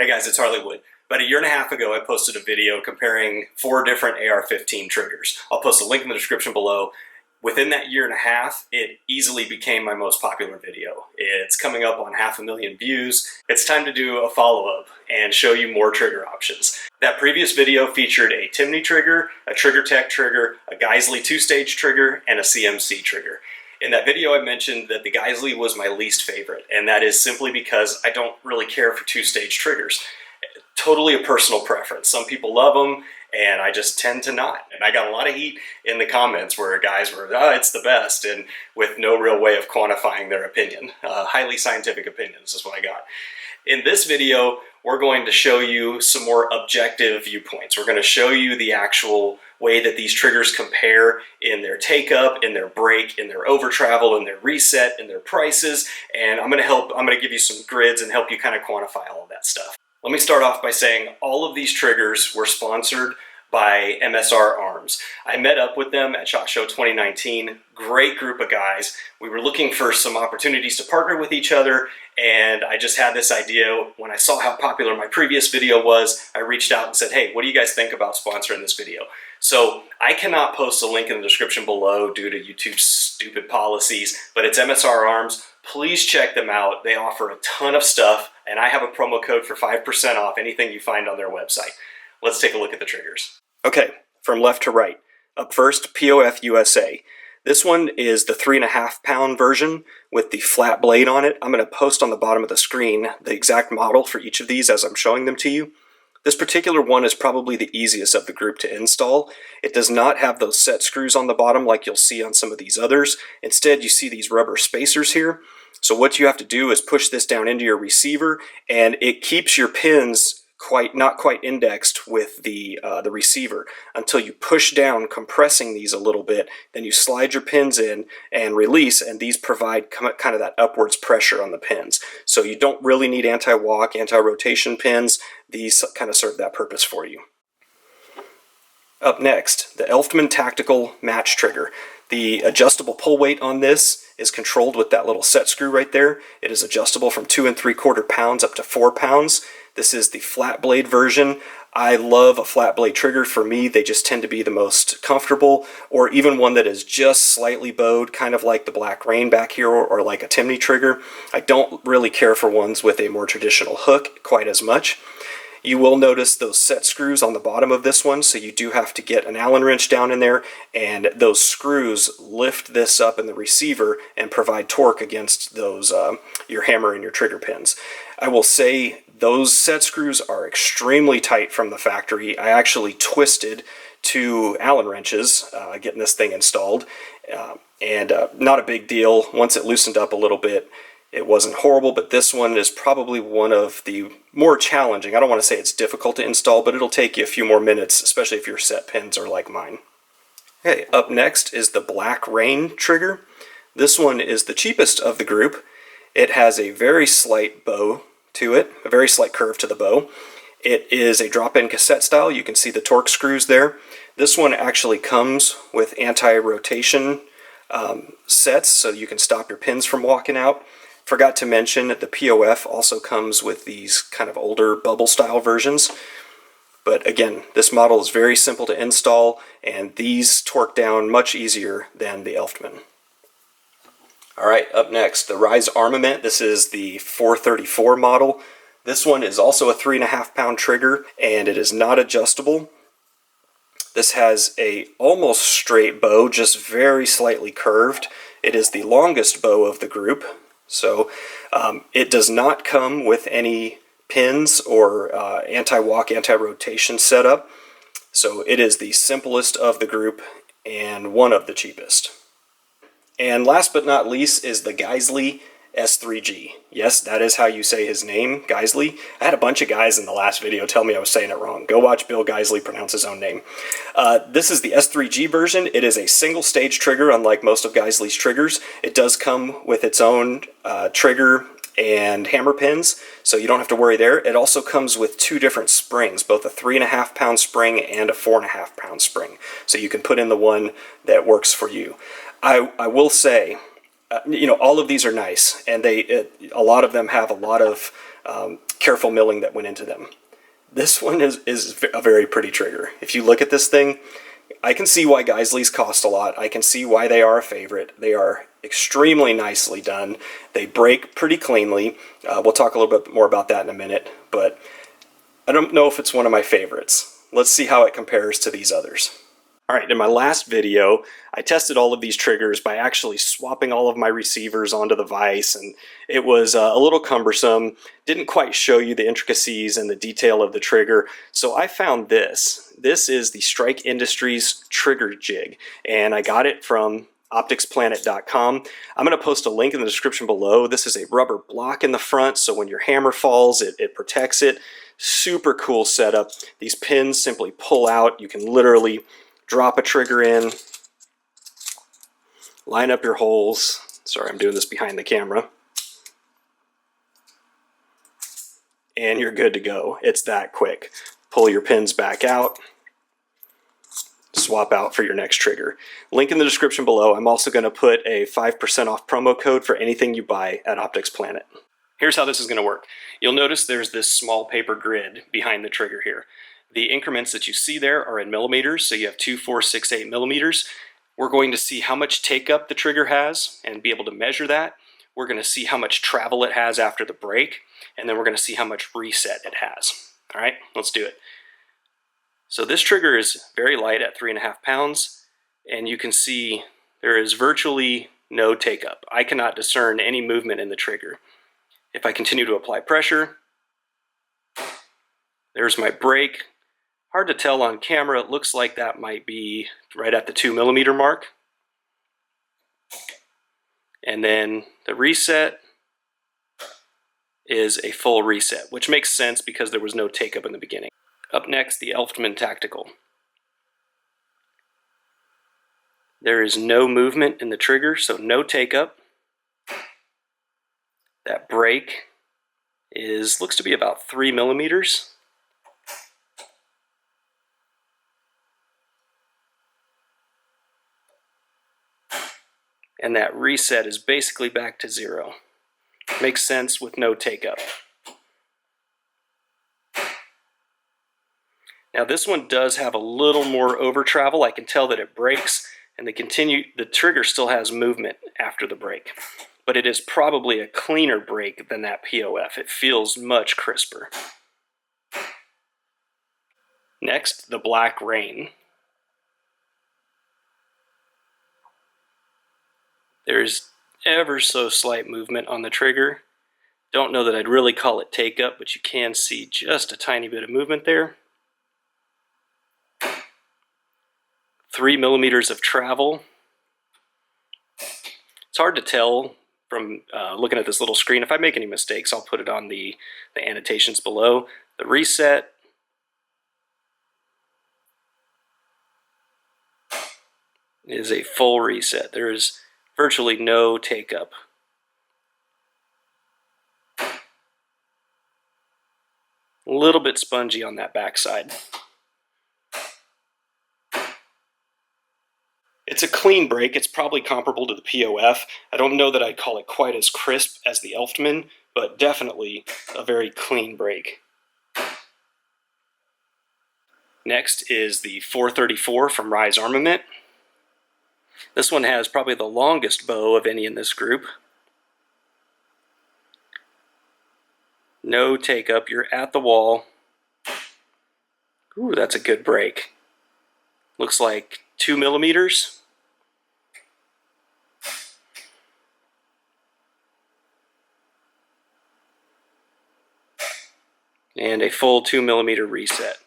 Hey guys, it's Wood. About a year and a half ago, I posted a video comparing 4 different AR15 triggers. I'll post a link in the description below. Within that year and a half, it easily became my most popular video. It's coming up on 500,000 views. It's time to do a follow-up and show you more trigger options. That previous video featured a Timney trigger, a Trigger Tech trigger, a Geissele 2-stage trigger, and a CMC trigger. In that video, I mentioned that the Geissele was my least favorite, and that is simply because I don't really care for 2-stage triggers. Totally a personal preference. Some people love them, and I just tend to not. And I got a lot of heat in the comments where guys were, oh, it's the best, and with no real way of quantifying their opinion. Highly scientific opinions is what I got. In this video, we're going to show you some more objective viewpoints. We're going to show you the actual way that these triggers compare in their take-up, in their break, in their over travel, in their reset, in their prices, and I'm going to give you some grids and help you kind of quantify all of that stuff. Let me start off by saying all of these triggers were sponsored by MSR Arms. I met up with them at SHOT Show 2019. Great group of guys. We were looking for some opportunities to partner with each other, and I just had this idea. When I saw how popular my previous video was, I reached out and said, hey, what do you guys think about sponsoring this video? So I cannot post a link in the description below due to YouTube's stupid policies, but it's MSR Arms. Please check them out. They offer a ton of stuff, and I have a promo code for 5% off anything you find on their website. Let's take a look at the triggers. Okay, from left to right. Up first, POF USA. This one is the 3.5 pound version with the flat blade on it. I'm going to post on the bottom of the screen the exact model for each of these as I'm showing them to you. This particular one is probably the easiest of the group to install. It does not have those set screws on the bottom like you'll see on some of these others. Instead, you see these rubber spacers here. So what you have to do is push this down into your receiver, and it keeps your pins not quite indexed with the receiver until you push down, compressing these a little bit. Then you slide your pins in and release, and these provide kind of that upwards pressure on the pins. So you don't really need anti-walk, anti-rotation pins. These kind of serve that purpose for you. Up next, the Elftmann Tactical Match Trigger. The adjustable pull weight on this is controlled with that little set screw right there. It is adjustable from 2 3/4 pounds up to 4 pounds. This is the flat blade version. I love a flat blade trigger. For me, they just tend to be the most comfortable, or even one that is just slightly bowed, kind of like the Black Rain back here, or like a Timney trigger. I don't really care for ones with a more traditional hook quite as much. You will notice those set screws on the bottom of this one, so you do have to get an Allen wrench down in there, and those screws lift this up in the receiver and provide torque against those your hammer and your trigger pins. I will say those set screws are extremely tight from the factory. I actually twisted 2 Allen wrenches getting this thing installed, and not a big deal. Once it loosened up a little bit, it wasn't horrible, but this one is probably one of the more challenging. I don't want to say it's difficult to install, but it'll take you a few more minutes, especially if your set pins are like mine. Okay, up next is the Black Rain trigger. This one is the cheapest of the group. It has a very slight bow to it, a very slight curve to the bow. It is a drop-in cassette style. You can see the torque screws there. This one actually comes with anti-rotation sets, so you can stop your pins from walking out. Forgot to mention that the POF also comes with these kind of older bubble style versions. But again, this model is very simple to install, and these torque down much easier than the Elftmann. Alright, up next, the Rise Armament. This is the 434 model. This one is also a 3.5 pound trigger, and it is not adjustable. This has a almost straight bow, just very slightly curved. It is the longest bow of the group. So it does not come with any pins or anti-walk, anti-rotation setup. So it is the simplest of the group and one of the cheapest. And last but not least is the Geissele S3G. Yes, that is how you say his name, Geissele. I had a bunch of guys in the last video tell me I was saying it wrong. Go watch Bill Geissele pronounce his own name. This is the S3G version. It is a single stage trigger, unlike most of Geissele's triggers. It does come with its own trigger and hammer pins, so you don't have to worry there. It also comes with 2 different springs, both a 3.5 pound spring and a 4.5 pound spring. So you can put in the one that works for you. I will say, you know, all of these are nice, and a lot of them have a lot of careful milling that went into them. This one is a very pretty trigger. If you look at this thing, I can see why Geissele's cost a lot. I can see why they are a favorite. They are extremely nicely done. They break pretty cleanly. We'll talk a little bit more about that in a minute, but I don't know if it's one of my favorites. Let's see how it compares to these others. Alright, in my last video, I tested all of these triggers by actually swapping all of my receivers onto the vise, and it was a little cumbersome, didn't quite show you the intricacies and the detail of the trigger, so I found this. This is the Strike Industries trigger jig, and I got it from opticsplanet.com. I'm going to post a link in the description below. This is a rubber block in the front, so when your hammer falls, it protects it. Super cool setup. These pins simply pull out. You can literally drop a trigger in, line up your holes. Sorry, I'm doing this behind the camera. And you're good to go. It's that quick. Pull your pins back out, swap out for your next trigger. Link in the description below. I'm also going to put a 5% off promo code for anything you buy at Optics Planet. Here's how this is going to work. You'll notice there's this small paper grid behind the trigger here. The increments that you see there are in millimeters, so you have 2, 4, 6, 8 millimeters. We're going to see how much take-up the trigger has and be able to measure that. We're going to see how much travel it has after the break, and then we're going to see how much reset it has. All right, let's do it. So this trigger is very light at 3.5 pounds, and you can see there is virtually no take-up. I cannot discern any movement in the trigger. If I continue to apply pressure, there's my break. Hard to tell on camera. It looks like that might be right at the 2 millimeter mark. And then the reset is a full reset, which makes sense because there was no take-up in the beginning. Up next, the Elftmann Tactical. There is no movement in the trigger, so no take-up. That break looks to be about 3 millimeters. And that reset is basically back to 0. Makes sense with no take-up. Now this one does have a little more over travel. I can tell that it breaks, and the trigger still has movement after the break. But it is probably a cleaner break than that POF. It feels much crisper. Next, the Black Rain. There's ever so slight movement on the trigger. Don't know that I'd really call it take-up, but you can see just a tiny bit of movement there. 3 millimeters of travel. It's hard to tell from looking at this little screen. If I make any mistakes, I'll put it on the annotations below. The reset is a full reset. There is virtually no take-up. A little bit spongy on that backside. It's a clean break. It's probably comparable to the POF. I don't know that I'd call it quite as crisp as the Elftmann, but definitely a very clean break. Next is the 434 from Rise Armament. This one has probably the longest bow of any in this group. No take-up. You're at the wall. Ooh, that's a good break. Looks like 2 millimeters. And a full 2 millimeter reset.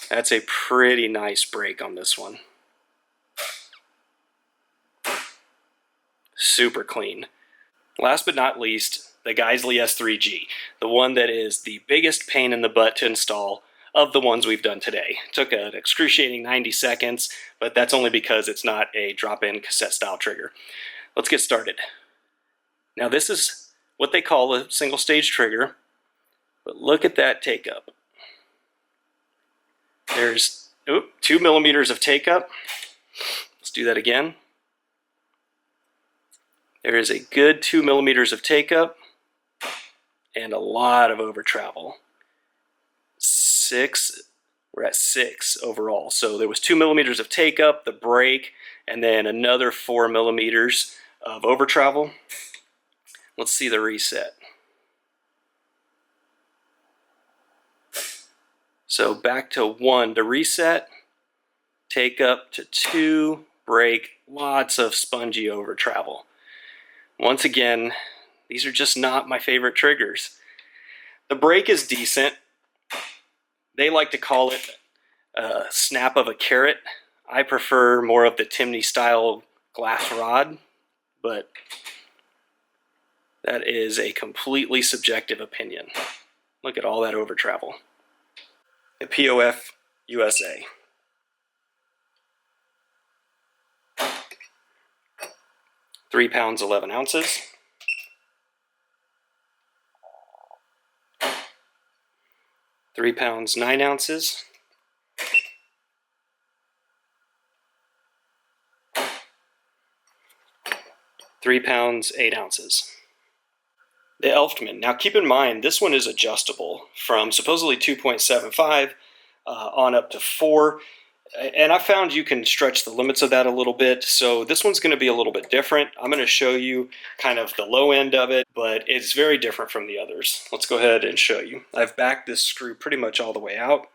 That's a pretty nice break on this one. Super clean. Last but not least, the Geissele S3G, the one that is the biggest pain in the butt to install of the ones we've done today. It took an excruciating 90 seconds, but that's only because it's not a drop-in cassette style trigger. Let's get started. Now this is what they call a single stage trigger, but look at that take-up. There's 2 millimeters of take-up. Let's do that again. There is a good 2 millimeters of take-up, and a lot of over travel. We're at 6 overall. So there was 2 millimeters of take up, the brake, and then another 4 millimeters of over travel. Let's see the reset. So back to 1 to reset, take up to 2, brake, lots of spongy over travel. Once again, these are just not my favorite triggers. The brake is decent. They like to call it a snap of a carrot. I prefer more of the Timney style glass rod, but that is a completely subjective opinion. Look at all that over travel. The POF USA. £3 11 ounces. £3 9 ounces. £3 8 ounces. The Elftmann. Now keep in mind, this one is adjustable from supposedly 2.75 on up to 4. And I found you can stretch the limits of that a little bit, so this one's going to be a little bit different. I'm going to show you kind of the low end of it, but it's very different from the others. Let's go ahead and show you. I've backed this screw pretty much all the way out.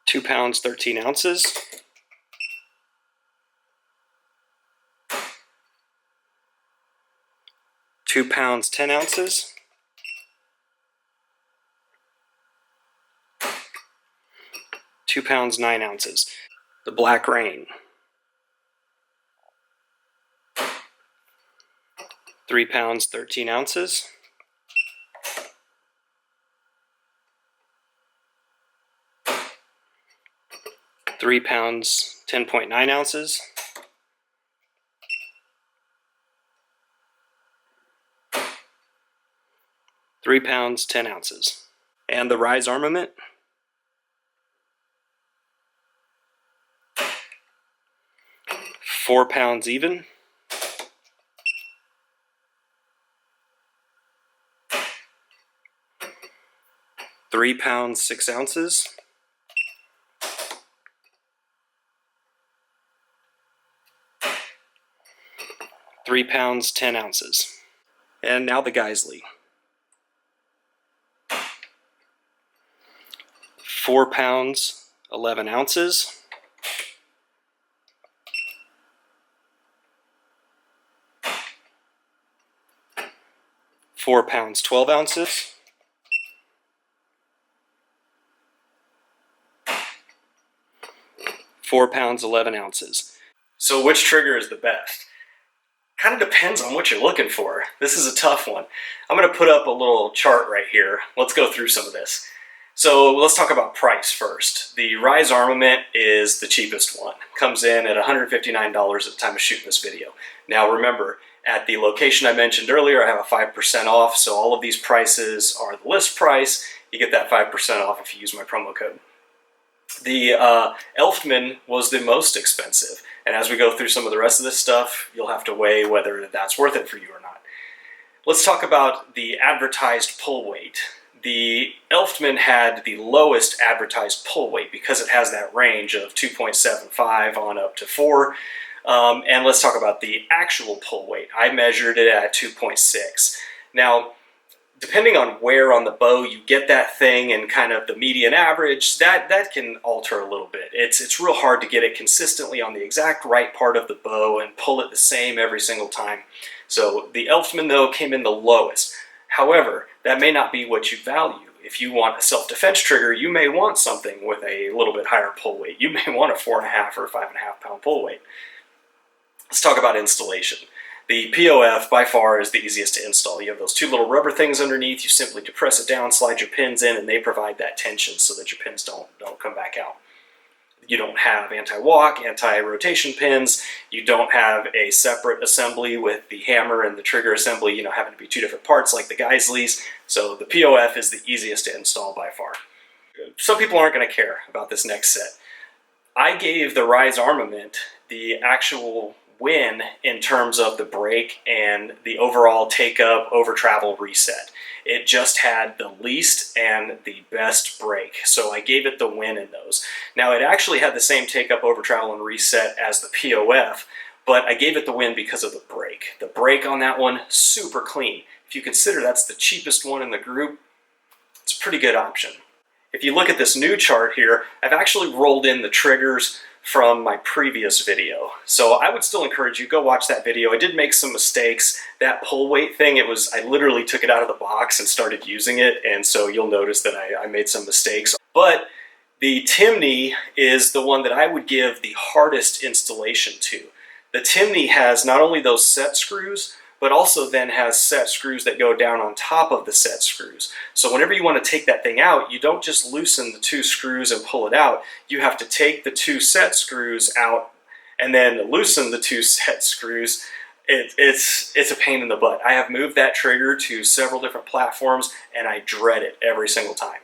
£2 13 ounces. £2 10 ounces. £2 9 ounces. The Black Rain. £3 13 ounces. £3 10.9 ounces. £3 10 ounces. And the Rise Armament. £4 even. £3 6 ounces. £3 10 ounces. And now the Geissele. £4 11 ounces. £4 12 ounces. £4 11 ounces. So which trigger is the best? Kind of depends on what you're looking for. This is a tough one. I'm going to put up a little chart right here. Let's go through some of this. So let's talk about price first. The Rise Armament is the cheapest one. Comes in at $159 at the time of shooting this video. Now remember, at the location I mentioned earlier, I have a 5% off, so all of these prices are the list price. You get that 5% off if you use my promo code. The Elftmann was the most expensive, and as we go through some of the rest of this stuff, you'll have to weigh whether that's worth it for you or not. Let's talk about the advertised pull weight. The Elftmann had the lowest advertised pull weight because it has that range of 2.75 on up to 4. And let's talk about the actual pull weight. I measured it at 2.6. Now, depending on where on the bow you get that thing and kind of the median average, that can alter a little bit. It's real hard to get it consistently on the exact right part of the bow and pull it the same every single time. So the Elftmann, though, came in the lowest. However, that may not be what you value. If you want a self-defense trigger, you may want something with a little bit higher pull weight. You may want a 4.5 or 5.5 pound pull weight. Let's talk about installation. The POF by far is the easiest to install. You have those two little rubber things underneath. You simply depress it down, slide your pins in, and they provide that tension so that your pins don't come back out. You don't have anti-walk, anti-rotation pins. You don't have a separate assembly with the hammer and the trigger assembly, having to be two different parts like the Geissele's. So the POF is the easiest to install by far. Some people aren't going to care about this next set. I gave the Rise Armament the actual win in terms of the brake and the overall take-up over travel reset. It just had the least and the best brake, so I gave it the win in those. Now, it actually had the same take-up over travel and reset as the POF, but I gave it the win because of the brake. The brake on that one, super clean. If you consider that's the cheapest one in the group, it's a pretty good option. If you look at this new chart here, I've actually rolled in the triggers from my previous video. So I would still encourage you, go watch that video. I did make some mistakes. That pull weight thing, I literally took it out of the box and started using it, and so you'll notice that I made some mistakes. But the Timney is the one that I would give the hardest installation to. The Timney has not only those set screws, but also then has set screws that go down on top of the set screws. So whenever you want to take that thing out, you don't just loosen the 2 screws and pull it out. You have to take the 2 set screws out and then loosen the 2 set screws. It's a pain in the butt. I have moved that trigger to several different platforms and I dread it every single time.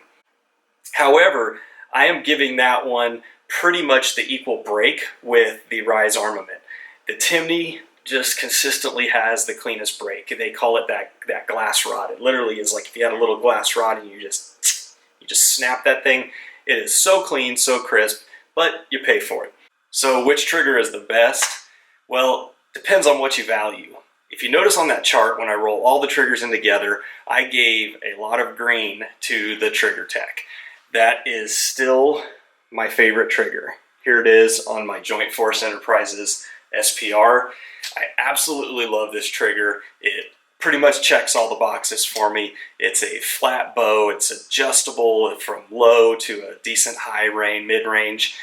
However, I am giving that one pretty much the equal break with the Rise Armament. The Timney just consistently has the cleanest brake. They call it that glass rod. It literally is like if you had a little glass rod and you just snap that thing. It is so clean, so crisp, but you pay for it. So which trigger is the best? Well, depends on what you value. If you notice on that chart, when I roll all the triggers in together, I gave a lot of green to the Trigger Tech. That is still my favorite trigger. Here it is on my Joint Force Enterprises SPR. I absolutely love this trigger. It pretty much checks all the boxes for me. It's a flat bow. It's adjustable from low to a decent high range, mid-range.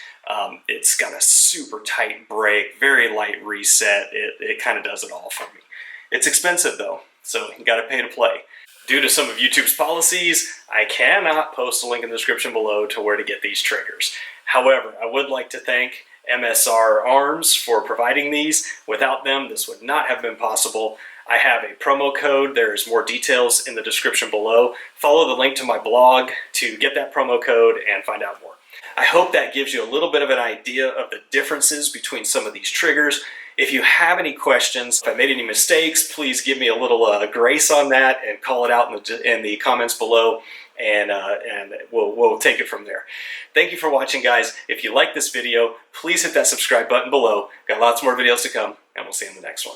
It's got a super tight brake, very light reset. It kind of does it all for me. It's expensive though, so you got to pay to play. Due to some of YouTube's policies, I cannot post a link in the description below to where to get these triggers. However, I would like to thank MSR Arms for providing these. Without them, this would not have been possible. I have a promo code. There's more details in the description below. Follow the link to my blog to get that promo code and find out more. I hope that gives you a little bit of an idea of the differences between some of these triggers. If you have any questions, if I made any mistakes, please give me a little grace on that and call it out in the comments below, and we'll take it from there. Thank you for watching, guys. If you like this video, please hit that subscribe button below. Got lots more videos to come, and we'll see you in the next one.